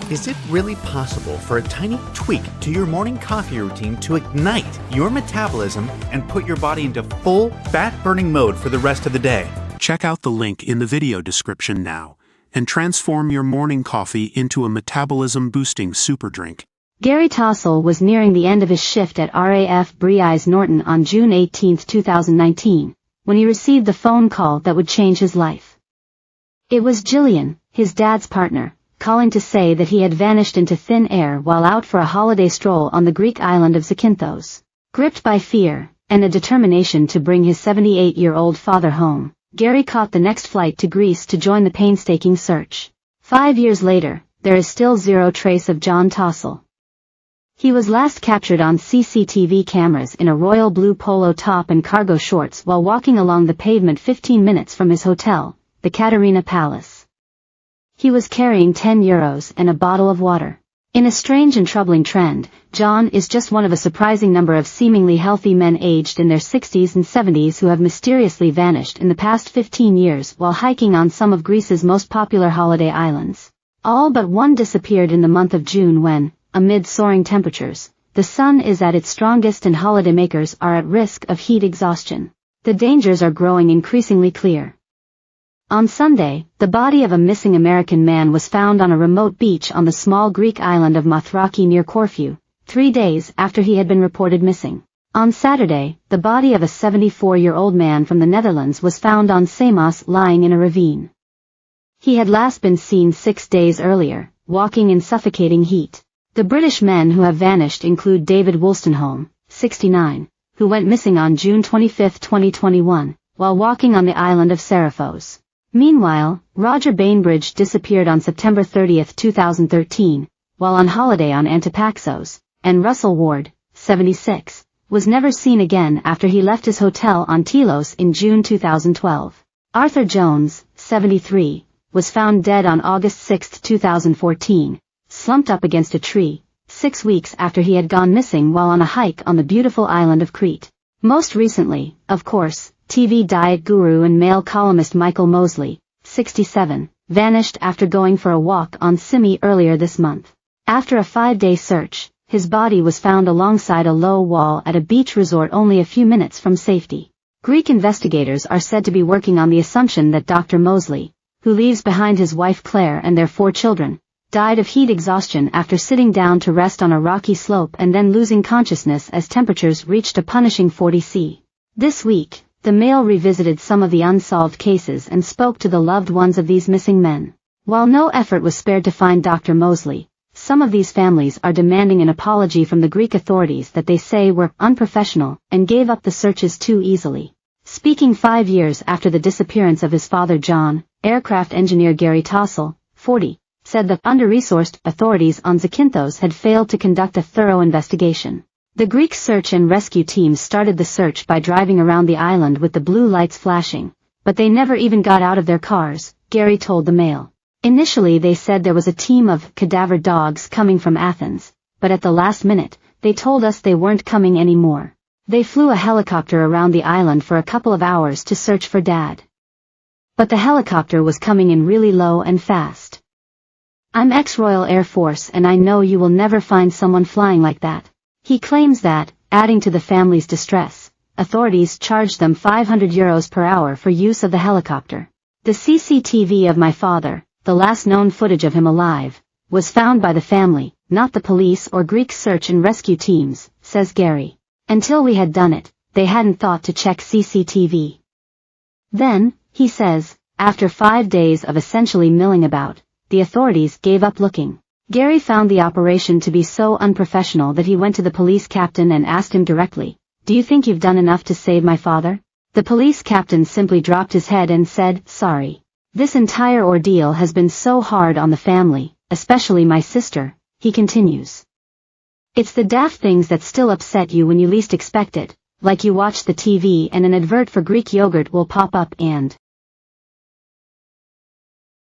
Is it really possible for a tiny tweak to your morning coffee routine to ignite your metabolism and put your body into full fat-burning mode for the rest of the day? Check out the link in the video description now and transform your morning coffee into a metabolism-boosting super drink. Gary Tossell was nearing the end of his shift at RAF Breise Norton on June 18, 2019, when he received the phone call that would change his life. It was Gillian, his dad's partner, calling to say that he had vanished into thin air while out for a holiday stroll on the Greek island of Zakynthos. Gripped by fear, and a determination to bring his 78-year-old father home, Gary caught the next flight to Greece to join the painstaking search. 5 years later, there is still zero trace of John Tossell. He was last captured on CCTV cameras in a royal blue polo top and cargo shorts while walking along the pavement 15 minutes from his hotel, the Katerina Palace. He was carrying €10 and a bottle of water. In a strange and troubling trend, John is just one of a surprising number of seemingly healthy men aged in their 60s and 70s who have mysteriously vanished in the past 15 years while hiking on some of Greece's most popular holiday islands. All but one disappeared in the month of June when, amid soaring temperatures, the sun is at its strongest and holidaymakers are at risk of heat exhaustion. The dangers are growing increasingly clear. On Sunday, the body of a missing American man was found on a remote beach on the small Greek island of Mathraki near Corfu, 3 days after he had been reported missing. On Saturday, the body of a 74-year-old man from the Netherlands was found on Samos lying in a ravine. He had last been seen 6 days earlier, walking in suffocating heat. The British men who have vanished include David Wolstenholme, 69, who went missing on June 25, 2021, while walking on the island of Seraphos. Meanwhile, Roger Bainbridge disappeared on September 30, 2013, while on holiday on Antipaxos, and Russell Ward, 76, was never seen again after he left his hotel on Telos in June 2012. Arthur Jones, 73, was found dead on August 6, 2014, slumped up against a tree, 6 weeks after he had gone missing while on a hike on the beautiful island of Crete. Most recently, of course, TV diet guru and male columnist Michael Moseley, 67, vanished after going for a walk on Simi earlier this month. After a 5-day search, his body was found alongside a low wall at a beach resort only a few minutes from safety. Greek investigators are said to be working on the assumption that Dr. Moseley, who leaves behind his wife Claire and their 4 children, died of heat exhaustion after sitting down to rest on a rocky slope and then losing consciousness as temperatures reached a punishing 40 C. This week, the Mail revisited some of the unsolved cases and spoke to the loved ones of these missing men. While no effort was spared to find Dr. Moseley, some of these families are demanding an apology from the Greek authorities that they say were unprofessional and gave up the searches too easily. Speaking 5 years after the disappearance of his father John, aircraft engineer Gary Tossell, 40, said the under-resourced authorities on Zakynthos had failed to conduct a thorough investigation. The Greek search and rescue teams started the search by driving around the island with the blue lights flashing, but they never even got out of their cars, Gary told the Mail. Initially they said there was a team of cadaver dogs coming from Athens, but at the last minute, they told us they weren't coming anymore. They flew a helicopter around the island for a couple of hours to search for Dad. But the helicopter was coming in really low and fast. I'm ex-Royal Air Force and I know you will never find someone flying like that. He claims that, adding to the family's distress, authorities charged them €500 per hour for use of the helicopter. The CCTV of my father, the last known footage of him alive, was found by the family, not the police or Greek search and rescue teams, says Gary. Until we had done it, they hadn't thought to check CCTV. Then, he says, after 5 days of essentially milling about, the authorities gave up looking. Gary found the operation to be so unprofessional that he went to the police captain and asked him directly, "Do you think you've done enough to save my father?" The police captain simply dropped his head and said, "Sorry. This entire ordeal has been so hard on the family, especially my sister," he continues. It's the daft things that still upset you when you least expect it, like you watch the TV and an advert for Greek yogurt will pop up and